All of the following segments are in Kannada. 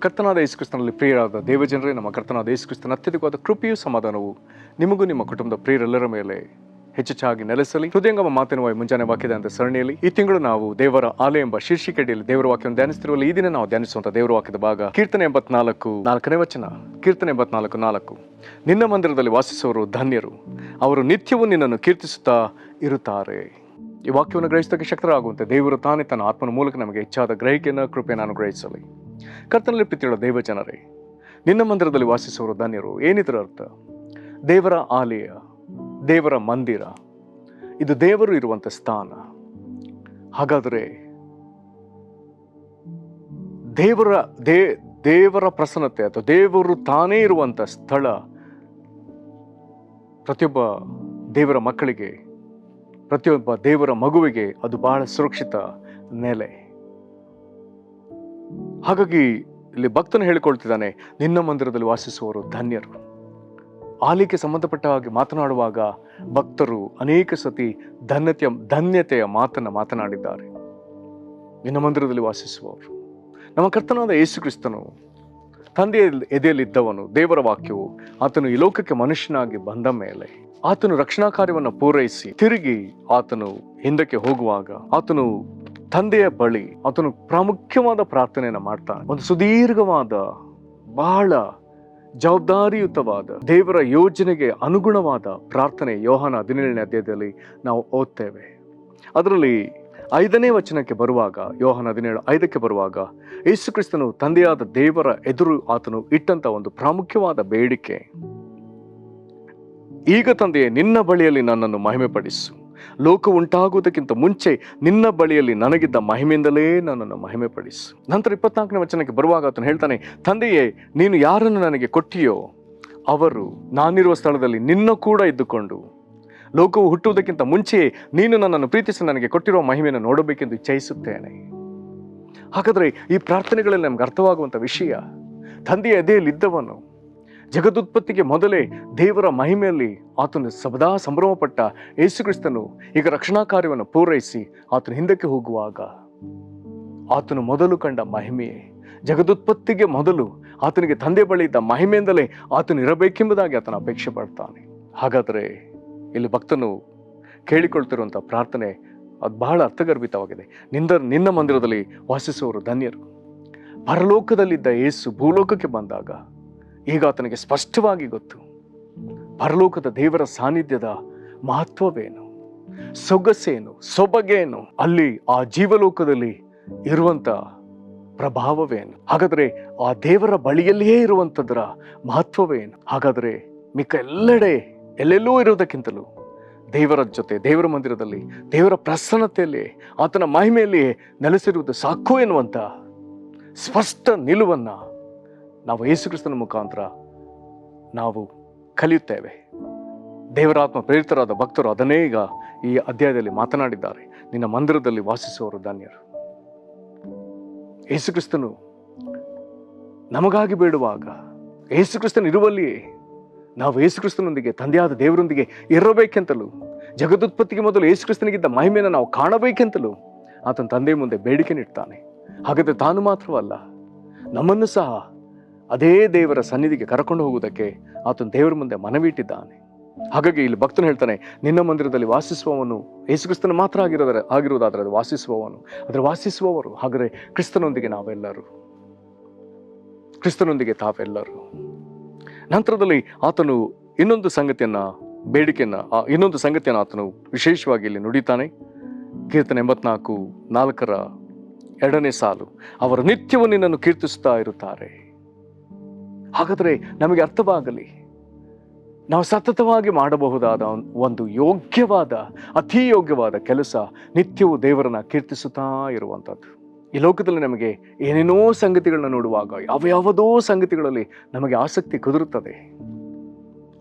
ಕರ್ತನಾದ ಯೇಸು ಕ್ರಿಸ್ತನಲ್ಲಿ ಪ್ರಿಯರಾದ ದೇವಜನರೇ, ನಮ್ಮ ಕರ್ತನಾದ ಯೇಸು ಕ್ರಿಸ್ತನ ಅತ್ಯಧಿಕವಾದ ಕೃಪೆಯೂ ಸಮಾಧಾನವು ನಿಮಗೂ ನಿಮ್ಮ ಕುಟುಂಬದ ಪ್ರಿಯರೆಲ್ಲರ ಮೇಲೆ ಹೆಚ್ಚೆಚ್ಚಾಗಿ ನೆಲೆಸಲಿ. ಹೃದಯಂಗಮ ಮಾತಿನ ಮುಂಜಾನೆ ವಾಕ್ಯದ ಅಂತ ಸರಣಿಯಲ್ಲಿ ಈ ತಿಂಗಳು ನಾವು ದೇವರ ಆಲಯ ಎಂಬ ಶೀರ್ಷಿಕೆಯಲ್ಲಿ ದೇವರ ವಾಕ್ಯವನ್ನು ಧ್ಯಾನಿಸ್ತಿರುವಲ್ಲಿ ಈ ದಿನ ನಾವು ಧ್ಯಾನಿಸುವಂತಹ ದೇವರ ವಾಕ್ಯದ ಭಾಗ ಕೀರ್ತನೆ 84 4ನೇ ವಚನ. ಕೀರ್ತನೆ 84 4. ನಿನ್ನ ಮಂದಿರದಲ್ಲಿ ವಾಸಿಸುವವರು ಧನ್ಯರು, ಅವರು ನಿತ್ಯವೂ ನಿನ್ನನ್ನು ಕೀರ್ತಿಸುತ್ತಾ ಇರುತ್ತಾರೆ. ಈ ವಾಕ್ಯವನ್ನು ಗ್ರಹಿಸೋದಕ್ಕೆ ಶಕ್ತರಾಗುವಂತೆ ದೇವರು ತಾನೇ ತನ್ನ ಆತ್ಮನ ಮೂಲಕ ನಮಗೆ ಹೆಚ್ಚಾದ ಗ್ರಹಿಕೆಯನ್ನು ಕೃಪೆಯನ್ನು ಅನುಗ್ರಹಿಸಲಿ. ಕರ್ತನಲ್ಲಿ ಪ್ರೀತಿಯುಳ್ಳ ದೇವ ಜನರೇ, ನಿನ್ನ ಮಂದಿರದಲ್ಲಿ ವಾಸಿಸುವವರು ಧನ್ಯರು. ಏನಿದರ ಅರ್ಥ? ದೇವರ ಆಲಯ, ದೇವರ ಮಂದಿರ, ಇದು ದೇವರು ಇರುವಂಥ ಸ್ಥಾನ. ಹಾಗಾದರೆ ದೇವರ ಪ್ರಸನ್ನತೆ ಅಥವಾ ದೇವರು ತಾನೇ ಇರುವಂಥ ಸ್ಥಳ ಪ್ರತಿಯೊಬ್ಬ ದೇವರ ಮಕ್ಕಳಿಗೆ, ಪ್ರತಿಯೊಬ್ಬ ದೇವರ ಮಗುವಿಗೆ ಅದು ಬಹಳ ಸುರಕ್ಷಿತ ನೆಲೆ. ಹಾಗಾಗಿ ಇಲ್ಲಿ ಭಕ್ತನು ಹೇಳಿಕೊಳ್ತಿದ್ದಾನೆ, ನಿನ್ನ ಮಂದಿರದಲ್ಲಿ ವಾಸಿಸುವವರು ಧನ್ಯರು. ಆಲಿಕೆ ಸಂಬಂಧಪಟ್ಟ ಹಾಗೆ ಮಾತನಾಡುವಾಗ ಭಕ್ತರು ಅನೇಕ ಸತಿ ಧನ್ಯತೆಯ ಮಾತನ್ನು ಮಾತನಾಡಿದ್ದಾರೆ. ನಿನ್ನ ಮಂದಿರದಲ್ಲಿ ವಾಸಿಸುವವರು ನಮ್ಮ ಕರ್ತನಾದ ಯೇಸು ಕ್ರಿಸ್ತನು ತಂದೆಯ ಎದೆಯಲ್ಲಿದ್ದವನು. ದೇವರ ವಾಕ್ಯವು ಆತನು ಈ ಲೋಕಕ್ಕೆ ಮನುಷ್ಯನಾಗಿ ಬಂದ ಮೇಲೆ ಆತನು ರಕ್ಷಣಾ ಕಾರ್ಯವನ್ನು ಪೂರೈಸಿ ತಿರುಗಿ ಆತನು ಹಿಂದಕ್ಕೆ ಹೋಗುವಾಗ ಆತನು ತಂದೆಯ ಬಳಿ ಆತನು ಪ್ರಾಮುಖ್ಯವಾದ ಪ್ರಾರ್ಥನೆಯನ್ನು ಮಾಡ್ತಾನೆ. ಒಂದು ಸುದೀರ್ಘವಾದ, ಬಹಳ ಜವಾಬ್ದಾರಿಯುತವಾದ, ದೇವರ ಯೋಜನೆಗೆ ಅನುಗುಣವಾದ ಪ್ರಾರ್ಥನೆ ಯೋಹಾನ 17ನೇ ಅಧ್ಯಾಯದಲ್ಲಿ ನಾವು ಓದ್ತೇವೆ. ಅದರಲ್ಲಿ 5ನೇ ವಚನಕ್ಕೆ ಬರುವಾಗ, ಯೋಹಾನ 17:5 ಬರುವಾಗ, ಯೇಸು ಕ್ರಿಸ್ತನು ತಂದೆಯಾದ ದೇವರ ಎದುರು ಆತನು ಇಟ್ಟಂತ ಒಂದು ಪ್ರಾಮುಖ್ಯವಾದ ಬೇಡಿಕೆ, ಈಗ ತಂದೆಯೇ, ನಿನ್ನ ಬಳಿಯಲ್ಲಿ ನನ್ನನ್ನು ಮಹಿಮೆಪಡಿಸು. ಲೋಕ ಉಂಟಾಗುವುದಕ್ಕಿಂತ ಮುಂಚೆ ನಿನ್ನ ಬಳಿಯಲ್ಲಿ ನನಗಿದ್ದ ಮಹಿಮೆಯಿಂದಲೇ ನನ್ನನ್ನು ಮಹಿಮೆಪಡಿಸು. ನಂತರ 24ನೇ ವಚನಕ್ಕೆ ಬರುವಾಗ ಆತನು ಹೇಳ್ತಾನೆ, ತಂದೆಯೇ, ನೀನು ಯಾರನ್ನು ನನಗೆ ಕೊಟ್ಟಿಯೋ ಅವರು ನಾನಿರುವ ಸ್ಥಳದಲ್ಲಿ ನಿನ್ನ ಕೂಡ ಇದ್ದುಕೊಂಡು ಲೋಕವು ಹುಟ್ಟುವುದಕ್ಕಿಂತ ಮುಂಚೆಯೇ ನೀನು ನನ್ನನ್ನು ಪ್ರೀತಿಸಿ ನನಗೆ ಕೊಟ್ಟಿರುವ ಮಹಿಮೆಯನ್ನು ನೋಡಬೇಕೆಂದು ಇಚ್ಛಿಸುತ್ತೇನೆ. ಹಾಗಾದರೆ ಈ ಪ್ರಾರ್ಥನೆಗಳಲ್ಲಿ ನಮ್ಗೆ ಅರ್ಥವಾಗುವಂಥ ವಿಷಯ, ತಂದೆಯ ಎದೆಯಲ್ಲಿದ್ದವನು ಜಗದುತ್ಪತ್ತಿಗೆ ಮೊದಲೇ ದೇವರ ಮಹಿಮೆಯಲ್ಲಿ ಆತನು ಸದಾ ಸಂಭ್ರಮಪಟ್ಟ ಯೇಸು ಕ್ರಿಸ್ತನು ಈಗ ರಕ್ಷಣಾ ಕಾರ್ಯವನ್ನು ಪೂರೈಸಿ ಆತನು ಹಿಂದಕ್ಕೆ ಹೋಗುವಾಗ ಆತನು ಮೊದಲು ಕಂಡ ಮಹಿಮೆಯೇ, ಜಗದುತ್ಪತ್ತಿಗೆ ಮೊದಲು ಆತನಿಗೆ ತಂದೆ ಬಳಿ ಇದ್ದ ಮಹಿಮೆಯಿಂದಲೇ ಆತನು ಇರಬೇಕೆಂಬುದಾಗಿ ಆತನ ಅಪೇಕ್ಷೆ ಪಡ್ತಾನೆ. ಹಾಗಾದರೆ ಇಲ್ಲಿ ಭಕ್ತನು ಕೇಳಿಕೊಳ್ತಿರುವಂಥ ಪ್ರಾರ್ಥನೆ ಅದು ಬಹಳ ಅರ್ಥಗರ್ಭಿತವಾಗಿದೆ. ನಿನ್ನ ಮಂದಿರದಲ್ಲಿ ವಾಸಿಸುವವರು ಧನ್ಯರು. ಪರಲೋಕದಲ್ಲಿದ್ದ ಯೇಸು ಭೂಲೋಕಕ್ಕೆ ಬಂದಾಗ ಈಗ ಆತನಿಗೆ ಸ್ಪಷ್ಟವಾಗಿ ಗೊತ್ತು, ಪರಲೋಕದ ದೇವರ ಸಾನ್ನಿಧ್ಯದ ಮಹತ್ವವೇನು, ಸೊಗಸೇನು, ಸೊಬಗೇನು, ಅಲ್ಲಿ ಆ ಜೀವಲೋಕದಲ್ಲಿ ಇರುವಂತ ಪ್ರಭಾವವೇನು. ಹಾಗಾದರೆ ಆ ದೇವರ ಬಳಿಯಲ್ಲಿಯೇ ಇರುವಂಥದ್ರ ಮಹತ್ವವೇನು. ಹಾಗಾದರೆ ಮಿಕ್ಕ ಎಲ್ಲೆಲ್ಲೂ ಇರುವುದಕ್ಕಿಂತಲೂ ದೇವರ ಜೊತೆ, ದೇವರ ಮಂದಿರದಲ್ಲಿ, ದೇವರ ಪ್ರಸನ್ನತೆಯಲ್ಲಿ, ಆತನ ಮಹಿಮೆಯಲ್ಲಿ ನೆಲೆಸಿರುವುದು ಸಾಕು ಎನ್ನುವಂಥ ಸ್ಪಷ್ಟ ನಿಲುವನ್ನು ನಾವು ಯೇಸು ಕ್ರಿಸ್ತನ ಮುಖಾಂತರ ನಾವು ಕಲಿಯುತ್ತೇವೆ. ದೇವರಾತ್ಮ ಪ್ರೇರಿತರಾದ ಭಕ್ತರು ಅದನ್ನೇ ಈಗ ಈ ಅಧ್ಯಾಯದಲ್ಲಿ ಮಾತನಾಡಿದ್ದಾರೆ. ನಿನ್ನ ಮಂದಿರದಲ್ಲಿ ವಾಸಿಸುವವರು ಧನ್ಯರು. ಯೇಸು ಕ್ರಿಸ್ತನು ನಮಗಾಗಿ ಬೇಡುವಾಗ, ಯೇಸು ಕ್ರಿಸ್ತನು ಇರುವಲ್ಲಿಯೇ ನಾವು ಯೇಸು ಕ್ರಿಸ್ತನೊಂದಿಗೆ, ತಂದೆಯಾದ ದೇವರೊಂದಿಗೆ ಇರಬೇಕೆಂತಲೂ, ಜಗದುತ್ಪತ್ತಿಗೆ ಮೊದಲು ಯೇಸು ಕ್ರಿಸ್ತನಿಗಿದ್ದ ಮಹಿಮೆಯನ್ನು ನಾವು ಕಾಣಬೇಕೆಂತಲೂ ಆತನ ತಂದೆಯ ಮುಂದೆ ಬೇಡಿಕೆ ನೀಡ್ತಾನೆ. ಹಾಗಾದರೆ ತಾನು ಮಾತ್ರವಲ್ಲ, ನಮ್ಮನ್ನು ಸಹ ಅದೇ ದೇವರ ಸನ್ನಿಧಿಗೆ ಕರ್ಕೊಂಡು ಹೋಗುವುದಕ್ಕೆ ಆತನು ದೇವರ ಮುಂದೆ ಮನವಿಟ್ಟಿದ್ದಾನೆ. ಹಾಗಾಗಿ ಇಲ್ಲಿ ಭಕ್ತನು ಹೇಳ್ತಾನೆ, ನಿನ್ನ ಮಂದಿರದಲ್ಲಿ ವಾಸಿಸುವವನು ಯೇಸು ಕ್ರಿಸ್ತನ ಮಾತ್ರ ಆಗಿರುವುದಾದರೆ ಅದು ವಾಸಿಸುವವನು, ಅದರ ವಾಸಿಸುವವರು. ಹಾಗಾದರೆ ಕ್ರಿಸ್ತನೊಂದಿಗೆ ತಾವೆಲ್ಲರೂ. ನಂತರದಲ್ಲಿ ಆತನು ಇನ್ನೊಂದು ಸಂಗತಿಯನ್ನು ಆತನು ವಿಶೇಷವಾಗಿ ಇಲ್ಲಿ ನುಡಿತಾನೆ. ಕೀರ್ತನೆ 84:4 2ನೇ ಸಾಲು, ಅವರು ನಿತ್ಯವೂ ನಿನ್ನನ್ನು ಕೀರ್ತಿಸುತ್ತಾ ಇರುತ್ತಾರೆ. ಹಾಗಾದರೆ ನಮಗೆ ಅರ್ಥವಾಗಲಿ, ನಾವು ಸತತವಾಗಿ ಮಾಡಬಹುದಾದ ಒಂದು ಅತಿ ಯೋಗ್ಯವಾದ ಕೆಲಸ ನಿತ್ಯವೂ ದೇವರನ್ನ ಕೀರ್ತಿಸುತ್ತಾ ಇರುವಂಥದ್ದು. ಈ ಲೋಕದಲ್ಲಿ ನಮಗೆ ಏನೇನೋ ಸಂಗತಿಗಳನ್ನ ನೋಡುವಾಗ ಯಾವುದೋ ಸಂಗತಿಗಳಲ್ಲಿ ನಮಗೆ ಆಸಕ್ತಿ ಕುದುರುತ್ತದೆ.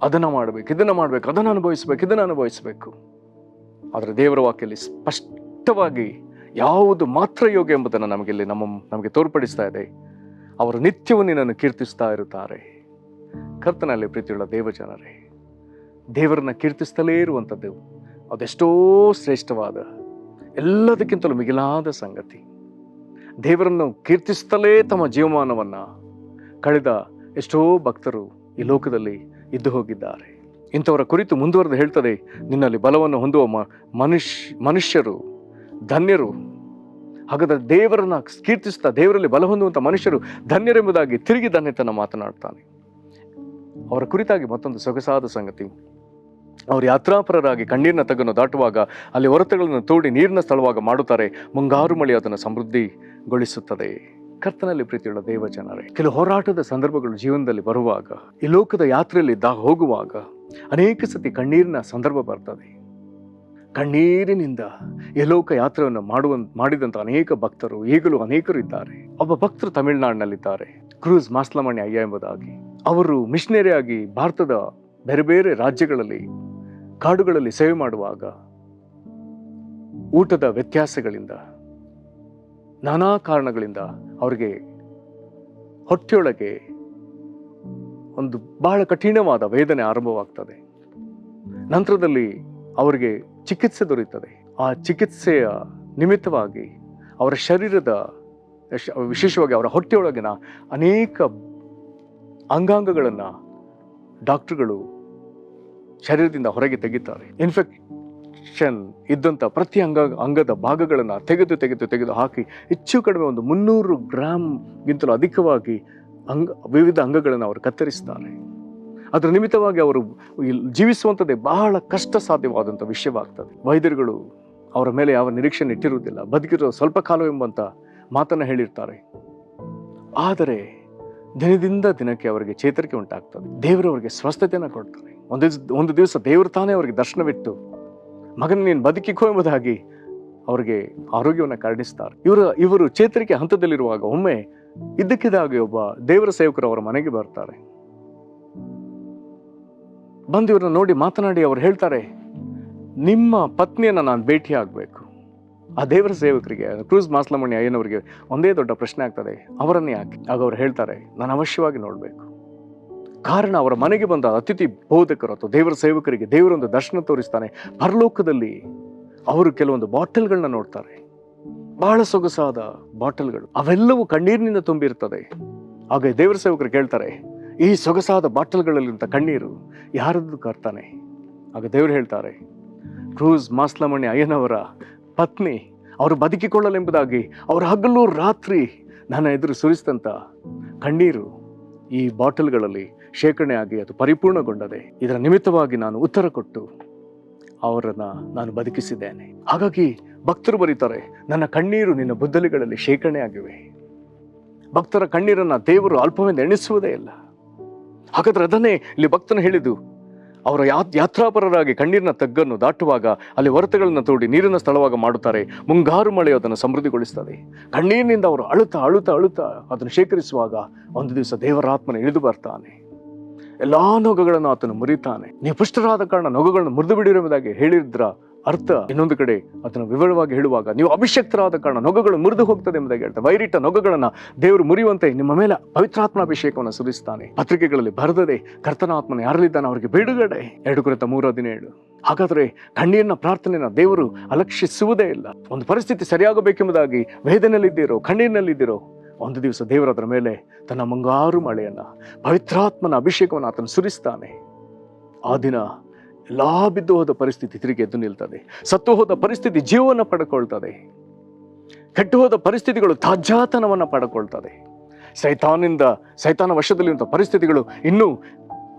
ಅದನ್ನು ಮಾಡಬೇಕು, ಇದನ್ನು ಮಾಡಬೇಕು, ಅದನ್ನು ಅನುಭವಿಸಬೇಕು. ಆದರೆ ದೇವರ ವಾಕ್ಯದಲ್ಲಿ ಸ್ಪಷ್ಟವಾಗಿ ಯಾವುದು ಮಾತ್ರ ಯೋಗ್ಯ ಎಂಬುದನ್ನು ನಮಗೆ ತೋರ್ಪಡಿಸ್ತಾ ಇದೆ. ಅವರು ನಿತ್ಯವೂ ನಿನ್ನನ್ನು ಕೀರ್ತಿಸ್ತಾ ಇರುತ್ತಾರೆ. ಕರ್ತನಲ್ಲಿ ಪ್ರೀತಿಯುಳ್ಳ ದೇವಜನರೇ, ದೇವರನ್ನ ಕೀರ್ತಿಸ್ತಲೇ ಇರುವಂಥದ್ದು ಅದೆಷ್ಟೋ ಶ್ರೇಷ್ಠವಾದ, ಎಲ್ಲದಕ್ಕಿಂತಲೂ ಮಿಗಿಲಾದ ಸಂಗತಿ. ದೇವರನ್ನು ಕೀರ್ತಿಸುತ್ತಲೇ ತಮ್ಮ ಜೀವಮಾನವನ್ನು ಕಳೆದ ಎಷ್ಟೋ ಭಕ್ತರು ಈ ಲೋಕದಲ್ಲಿ ಇದ್ದು ಹೋಗಿದ್ದಾರೆ. ಇಂಥವರ ಕುರಿತು ಮುಂದುವರೆದು ಹೇಳ್ತದೆ, ನಿನ್ನಲ್ಲಿ ಬಲವನ್ನು ಹೊಂದುವ ಮನುಷ್ಯರು ಧನ್ಯರು. ಹಾಗಾದರೆ ದೇವರನ್ನ ಕೀರ್ತಿಸ್ತಾ ದೇವರಲ್ಲಿ ಬಲ ಹೊಂದುವಂಥ ಮನುಷ್ಯರು ಧನ್ಯರೆಂಬುದಾಗಿ ತಿರುಗಿ ಧನ್ಯತನ ಮಾತನಾಡ್ತಾನೆ. ಅವರ ಕುರಿತಾಗಿ ಮತ್ತೊಂದು ಸೊಗಸಾದ ಸಂಗತಿ, ಅವರು ಯಾತ್ರಾಪರರಾಗಿ ಕಣ್ಣೀರಿನ ತಗ್ಗನ್ನು ದಾಟುವಾಗ ಅಲ್ಲಿ ಹೊರತುಗಳನ್ನು ತೋಡಿ ನೀರಿನ ಸ್ಥಳವಾಗ ಮಾಡುತ್ತಾರೆ, ಮುಂಗಾರು ಮಳೆ ಅದನ್ನು ಸಮೃದ್ಧಿಗೊಳಿಸುತ್ತದೆ. ಕರ್ತನಲ್ಲಿ ಪ್ರೀತಿಯುಳ್ಳ ದೇವ ಜನರೇ, ಕೆಲವು ಹೋರಾಟದ ಸಂದರ್ಭಗಳು ಜೀವನದಲ್ಲಿ ಬರುವಾಗ, ಈ ಲೋಕದ ಯಾತ್ರೆಯಲ್ಲಿ ಹೋಗುವಾಗ ಅನೇಕ ಸತಿ ಕಣ್ಣೀರಿನ ಸಂದರ್ಭ ಬರ್ತದೆ. ಕಣ್ಣೀರಿನಿಂದ ಈ ಲೋಕ ಯಾತ್ರೆಯನ್ನು ಮಾಡಿದಂಥ ಅನೇಕ ಭಕ್ತರು ಈಗಲೂ ಅನೇಕರು ಇದ್ದಾರೆ. ಒಬ್ಬ ಭಕ್ತರು ತಮಿಳುನಾಡಿನಲ್ಲಿದ್ದಾರೆ, ಕ್ರೂಸ್ ಮಾಸ್ಲಮಣಿ ಅಯ್ಯ ಎಂಬುದಾಗಿ. ಅವರು ಮಿಷನರಿಯಾಗಿ ಭಾರತದ ಬೇರೆ ಬೇರೆ ರಾಜ್ಯಗಳಲ್ಲಿ ಕಾಡುಗಳಲ್ಲಿ ಸೇವೆ ಮಾಡುವಾಗ ಊಟದ ವ್ಯತ್ಯಾಸಗಳಿಂದ, ನಾನಾ ಕಾರಣಗಳಿಂದ ಅವರಿಗೆ ಹೊಟ್ಟೆಯೊಳಗೆ ಒಂದು ಬಹಳ ಕಠಿಣವಾದ ವೇದನೆ ಆರಂಭವಾಗ್ತದೆ. ನಂತರದಲ್ಲಿ ಅವರಿಗೆ ಚಿಕಿತ್ಸೆ ದೊರೆಯುತ್ತದೆ. ಆ ಚಿಕಿತ್ಸೆಯ ನಿಮಿತ್ತವಾಗಿ ಅವರ ಶರೀರದ, ವಿಶೇಷವಾಗಿ ಅವರ ಹೊಟ್ಟೆಯೊಳಗಿನ ಅನೇಕ ಅಂಗಾಂಗಗಳನ್ನು ಡಾಕ್ಟರ್ಗಳು ಶರೀರದಿಂದ ಹೊರಗೆ ತೆಗಿತಾರೆ. ಇನ್ಫೆಕ್ಷನ್ ಇದ್ದಂಥ ಪ್ರತಿ ಅಂಗದ ಭಾಗಗಳನ್ನು ತೆಗೆದು ಹಾಕಿ ಹೆಚ್ಚು ಕಡಿಮೆ ಒಂದು 300 ಗ್ರಾಮ್ಗಿಂತಲೂ ಅಧಿಕವಾಗಿ ವಿವಿಧ ಅಂಗಗಳನ್ನು ಅವರು ಕತ್ತರಿಸ್ತಾರೆ. ಅದರ ನಿಮಿತ್ತವಾಗಿ ಅವರು ಜೀವಿಸುವಂಥದ್ದೇ ಬಹಳ ಕಷ್ಟ ಸಾಧ್ಯವಾದಂಥ ವಿಷಯವಾಗ್ತದೆ. ವೈದ್ಯರುಗಳು ಅವರ ಮೇಲೆ ಯಾವ ನಿರೀಕ್ಷೆ ಇಟ್ಟಿರುವುದಿಲ್ಲ, ಬದುಕಿರೋ ಸ್ವಲ್ಪ ಕಾಲ ಎಂಬಂಥ ಮಾತನ್ನು ಹೇಳಿರ್ತಾರೆ. ಆದರೆ ದಿನದಿಂದ ದಿನಕ್ಕೆ ಅವರಿಗೆ ಚೇತರಿಕೆ ಉಂಟಾಗ್ತದೆ. ದೇವರು ಅವರಿಗೆ ಸ್ವಸ್ಥತೆಯನ್ನು ಕೊಡ್ತಾರೆ. ಒಂದು ದಿವಸ ದೇವರು ತಾನೇ ಅವರಿಗೆ ದರ್ಶನವಿಟ್ಟು, ಮಗನ ನೀನು ಬದುಕಿಕೋ ಎಂಬುದಾಗಿ ಅವರಿಗೆ ಆರೋಗ್ಯವನ್ನು ಕರುಣಿಸ್ತಾರೆ. ಇವರು ಚೇತರಿಕೆ ಹಂತದಲ್ಲಿರುವಾಗ ಒಮ್ಮೆ ಇದ್ದಕ್ಕಿದ್ದಾಗಿ ಒಬ್ಬ ದೇವರ ಸೇವಕರು ಅವರ ಮನೆಗೆ ಬರ್ತಾರೆ. ಬಂದು ಇವ್ರನ್ನ ನೋಡಿ ಮಾತನಾಡಿ ಅವರು ಹೇಳ್ತಾರೆ, ನಿಮ್ಮ ಪತ್ನಿಯನ್ನು ನಾನು ಭೇಟಿ ಆಗಬೇಕು. ಆ ದೇವರ ಸೇವಕರಿಗೆ, ಕ್ರೂಸ್ ಮಾಸ್ಲಮಣಿ ಅಯ್ಯನವರಿಗೆ ಒಂದೇ ದೊಡ್ಡ ಪ್ರಶ್ನೆ ಆಗ್ತದೆ, ಅವರನ್ನೇ ಯಾಕೆ? ಆಗ ಅವ್ರು ಹೇಳ್ತಾರೆ, ನಾನು ಅವಶ್ಯವಾಗಿ ನೋಡಬೇಕು. ಕಾರಣ ಅವರ ಮನೆಗೆ ಬಂದ ಅತಿಥಿ ಬೋಧಕರು ಅಥವಾ ದೇವರ ಸೇವಕರಿಗೆ ದೇವರೊಂದು ದರ್ಶನ ತೋರಿಸ್ತಾನೆ. ಪರಲೋಕದಲ್ಲಿ ಅವರು ಕೆಲವೊಂದು ಬಾಟಲ್ಗಳನ್ನ ನೋಡ್ತಾರೆ, ಬಹಳ ಸೊಗಸಾದ ಬಾಟಲ್ಗಳು, ಅವೆಲ್ಲವೂ ಕಣ್ಣೀರಿನಿಂದ ತುಂಬಿರ್ತದೆ. ಆಗ ದೇವರ ಸೇವಕರು ಕೇಳ್ತಾರೆ, ಈ ಸೊಗಸಾದ ಬಾಟಲ್ಗಳಲ್ಲಿಂತ ಕಣ್ಣೀರು ಯಾರದ್ದು ಕರ್ತಾನೆ? ಆಗ ದೇವರು ಹೇಳ್ತಾರೆ, ಕ್ರೂಸ್ ಮಾಸ್ಲಮಣಿ ಅಯ್ಯನವರ ಪತ್ನಿ ಅವರು ಬದುಕಿಕೊಳ್ಳಲೆಂಬುದಾಗಿ ಅವರು ಹಗಲು ರಾತ್ರಿ ನನ್ನ ಎದುರು ಸುರಿಸಿದಂಥ ಕಣ್ಣೀರು ಈ ಬಾಟಲ್ಗಳಲ್ಲಿ ಶೇಖರಣೆ ಆಗಿ ಅದು ಪರಿಪೂರ್ಣಗೊಂಡದೆ. ಇದರ ನಿಮಿತ್ತವಾಗಿ ನಾನು ಉತ್ತರ ಕೊಟ್ಟು ಅವರನ್ನು ನಾನು ಬದುಕಿಸಿದ್ದೇನೆ. ಹಾಗಾಗಿ ಭಕ್ತರು ಬರೀತಾರೆ, ನನ್ನ ಕಣ್ಣೀರು ನಿನ್ನ ಬುದ್ದಲಿಗಳಲ್ಲಿ ಶೇಖರಣೆ ಆಗಿವೆ. ಭಕ್ತರ ಕಣ್ಣೀರನ್ನು ದೇವರು ಅಲ್ಪವೆಂದು ಎಣಿಸುವುದೇ ಇಲ್ಲ. ಹಾಗಾದ್ರೆ ಅದನ್ನೇ ಇಲ್ಲಿ ಭಕ್ತನು ಹೇಳಿದ್ದು, ಅವರ ಯಾತ್ರಾಪರರಾಗಿ ಕಣ್ಣೀರಿನ ತಗ್ಗನ್ನು ದಾಟುವಾಗ ಅಲ್ಲಿ ಹೊರತುಗಳನ್ನು ತೋಡಿ ನೀರಿನ ಸ್ಥಳವಾಗ ಮಾಡುತ್ತಾರೆ, ಮುಂಗಾರು ಮಳೆ ಅದನ್ನು ಸಮೃದ್ಧಿಗೊಳಿಸ್ತದೆ. ಕಣ್ಣೀರಿನಿಂದ ಅವರು ಅಳುತ್ತಾ ಅದನ್ನು ಶೇಖರಿಸುವಾಗ ಒಂದು ದಿವಸ ದೇವರಾತ್ಮನ ಇಳಿದು ಬರ್ತಾನೆ. ಎಲ್ಲಾ ನೊಗಗಳನ್ನು ಆತನು ಮುರಿತಾನೆ. ನೀವು ಪುಷ್ಟರಾದ ಕಾರಣ ನೊಗಗಳನ್ನು ಮುರಿದು ಬಿಡಿರುವುದಾಗಿ ಹೇಳಿದ್ರ ಅರ್ಥ ಇನ್ನೊಂದು ಕಡೆ ಅದನ್ನು ವಿವರವಾಗಿ ಹೇಳುವಾಗ, ನೀವು ಅಭಿಷಕ್ತರಾದ ಕಾರಣ ನೊಗಗಳು ಮುರಿದು ಹೋಗ್ತದೆ ಎಂಬುದಾಗಿ ಹೇಳ್ತಾರೆ. ವೈರಿಟ್ಟ ನೊಗಗಳನ್ನು ದೇವರು ಮುರಿಯುವಂತೆ ನಿಮ್ಮ ಮೇಲೆ ಪವಿತ್ರಾತ್ಮ ಅಭಿಷೇಕವನ್ನು ಸುರಿಸ್ತಾನೆ. ಪತ್ರಿಕೆಗಳಲ್ಲಿ ಬರೆದದೆ ಕರ್ತನಾತ್ಮನ ಯಾರಲ್ಲಿದ್ದಾನೆ ಅವರಿಗೆ ಬಿಡುಗಡೆ. 2 ಕೊರಿಂಥ 3:17. ಹಾಗಾದ್ರೆ ಕಣ್ಣೀರಿನ ಪ್ರಾರ್ಥನೆಯನ್ನು ದೇವರು ಅಲಕ್ಷಿಸುವುದೇ ಇಲ್ಲ. ಒಂದು ಪರಿಸ್ಥಿತಿ ಸರಿಯಾಗಬೇಕೆಂಬುದಾಗಿ ವೇದನೆಯಲ್ಲಿದ್ದೀರೋ, ಕಣ್ಣೀರಿನಲ್ಲಿದ್ದೀರೋ, ಒಂದು ದಿವಸ ದೇವರು ಅದರ ಮೇಲೆ ತನ್ನ ಮುಂಗಾರು ಮಳೆಯನ್ನ, ಪವಿತ್ರಾತ್ಮನ ಅಭಿಷೇಕವನ್ನು ಆತನು ಸುರಿಸ್ತಾನೆ. ಆ ದಿನ ಎಲ್ಲಾ ಬಿದ್ದು ಹೋದ ಪರಿಸ್ಥಿತಿ ತಿರುಗಿ ಎದ್ದು ನಿಲ್ತದೆ. ಸತ್ತು ಹೋದ ಪರಿಸ್ಥಿತಿ ಜೀವವನ್ನು ಪಡ್ಕೊಳ್ತದೆ. ಕೆಟ್ಟು ಹೋದ ಪರಿಸ್ಥಿತಿಗಳು ತಾಜಾತನವನ್ನು ಪಡ್ಕೊಳ್ತದೆ. ಸೈತಾನ ವಶದಲ್ಲಿರುವಂಥ ಪರಿಸ್ಥಿತಿಗಳು ಇನ್ನೂ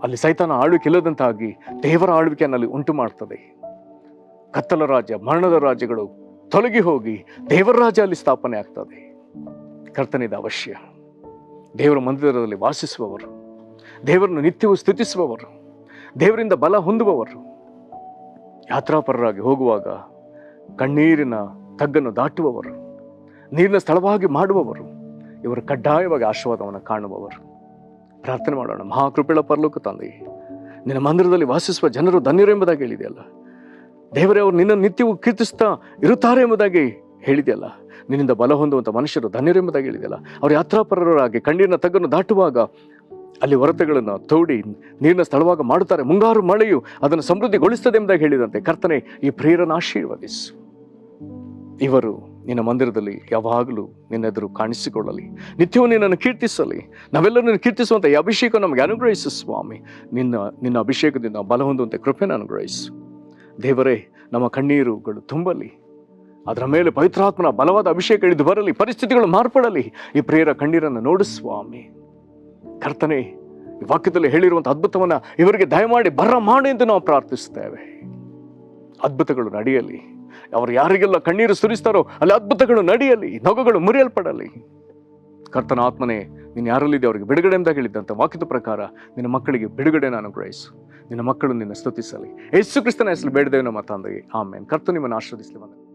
ಅಲ್ಲಿ ಸೈತಾನ ಆಳ್ವಿಕೆ ಇಲ್ಲದಂತಾಗಿ ದೇವರ ಆಳ್ವಿಕೆಯಲ್ಲಿ ಉಂಟು ಮಾಡ್ತದೆ. ಕತ್ತಲ ರಾಜ್ಯ, ಮರಣದ ರಾಜ್ಯಗಳು ತೊಲಗಿ ಹೋಗಿ ದೇವರ ರಾಜ್ಯ ಅಲ್ಲಿ ಸ್ಥಾಪನೆ ಆಗ್ತದೆ. ಕರ್ತನಿದ ಅವಶ್ಯ. ದೇವರ ಮಂದಿರದಲ್ಲಿ ವಾಸಿಸುವವರು, ದೇವರನ್ನು ನಿತ್ಯವೂ ಸ್ತುತಿಸುವವರು, ದೇವರಿಂದ ಬಲ ಹೊಂದುವವರು, ಯಾತ್ರಾಪರರಾಗಿ ಹೋಗುವಾಗ ಕಣ್ಣೀರಿನ ತಗ್ಗನ್ನು ದಾಟುವವರು, ನೀರಿನ ಸ್ಥಳವಾಗಿ ಮಾಡುವವರು, ಇವರು ಕಡ್ಡಾಯವಾಗಿ ಆಶೀರ್ವಾದವನ್ನು ಕಾಣುವವರು. ಪ್ರಾರ್ಥನೆ ಮಾಡೋಣ. ಮಹಾಕೃಪೆಗಳ ಪರಲೋಕ ತಂದೆ, ನಿನ್ನ ಮಂದಿರದಲ್ಲಿ ವಾಸಿಸುವ ಜನರು ಧನ್ಯರು ಎಂಬುದಾಗಿ ಹೇಳಿದೆಯಲ್ಲ ದೇವರೇ. ಅವರು ನಿನ್ನ ನಿತ್ಯವೂ ಕೀರ್ತಿಸ್ತಾ ಇರುತ್ತಾರೆ ಎಂಬುದಾಗಿ ಹೇಳಿದೆಯಲ್ಲ. ನಿನ್ನಿಂದ ಬಲ ಹೊಂದುವಂಥ ಮನುಷ್ಯರು ಧನ್ಯರು ಎಂಬುದಾಗಿ ಹೇಳಿದೆಯಲ್ಲ. ಅವರು ಯಾತ್ರಾಪರರಾಗಿ ಕಣ್ಣೀರಿನ ತಗ್ಗನ್ನು ದಾಟುವಾಗ ಅಲ್ಲಿ ಹೊರತೆಗಳನ್ನು ತೋಡಿ ನೀರಿನ ಸ್ಥಳವಾಗ ಮಾಡುತ್ತಾರೆ, ಮುಂಗಾರು ಮಳೆಯು ಅದನ್ನು ಸಮೃದ್ಧಿಗೊಳಿಸ್ತದೆ ಎಂಬುದಾಗಿ ಹೇಳಿದಂತೆ ಕರ್ತನೆ, ಈ ಪ್ರಿಯರನ್ನು ಆಶೀರ್ವದಿಸು. ಇವರು ನಿನ್ನ ಮಂದಿರದಲ್ಲಿ ಯಾವಾಗಲೂ ನಿನ್ನೆದುರು ಕಾಣಿಸಿಕೊಳ್ಳಲಿ, ನಿತ್ಯವೂ ನಿನ್ನನ್ನು ಕೀರ್ತಿಸಲಿ. ನಾವೆಲ್ಲರೂ ನಿನ್ನ ಕೀರ್ತಿಸುವಂಥ ಈ ಅಭಿಷೇಕ ನಮಗೆ ಅನುಗ್ರಹಿಸು ಸ್ವಾಮಿ. ನಿನ್ನ ಅಭಿಷೇಕದಿಂದ ಬಲ ಹೊಂದುವಂತೆ ಕೃಪೆನ ಅನುಗ್ರಹಿಸು ದೇವರೇ. ನಮ್ಮ ಕಣ್ಣೀರುಗಳು ತುಂಬಲಿ, ಅದರ ಮೇಲೆ ಪವಿತ್ರಾತ್ಮನ ಬಲವಾದ ಅಭಿಷೇಕ ಇಳಿದು ಬರಲಿ, ಪರಿಸ್ಥಿತಿಗಳು ಮಾರ್ಪಡಲಿ. ಈ ಪ್ರಿಯರ ಕಣ್ಣೀರನ್ನು ನೋಡು ಸ್ವಾಮಿ. ಕರ್ತನೇ, ಈ ವಾಕ್ಯದಲ್ಲಿ ಹೇಳಿರುವಂಥ ಅದ್ಭುತವನ್ನ ಇವರಿಗೆ ದಯಮಾಡಿ ಮಾಡಿ ಎಂದು ನಾವು ಪ್ರಾರ್ಥಿಸ್ತೇವೆ. ಅದ್ಭುತಗಳು ನಡೆಯಲಿ. ಅವರು ಯಾರಿಗೆಲ್ಲ ಕಣ್ಣೀರು ಸುರಿಸ್ತಾರೋ ಅಲ್ಲಿ ಅದ್ಭುತಗಳು ನಡೆಯಲಿ, ನೊಗಗಳು ಮುರಿಯಲ್ಪಡಲಿ. ಕರ್ತನ ಆತ್ಮನೇ, ನೀನು ಯಾರಲ್ಲಿದೆ ಅವರಿಗೆ ಬಿಡುಗಡೆ ಎಂದಾಗ ಹೇಳಿದ್ದಂಥ ವಾಕ್ಯದ ಪ್ರಕಾರ ನಿನ್ನ ಮಕ್ಕಳಿಗೆ ಬಿಡುಗಡೆನ ಅನುಗ್ರಹಿಸು. ನಿನ್ನ ಮಕ್ಕಳು ನಿನ್ನ ಸ್ತುತಿಸಲಿ. ಯೇಸು ಕ್ರಿಸ್ತನ ಹೆಸರು ಬೇಡದೇವೆ ನಮ್ಮ ತಂದೆಗೆ, ಆಮೇನ್. ಕರ್ತನು ನಿಮ್ಮನ್ನು ಆಶೀರ್ವದಿಸಲಿ.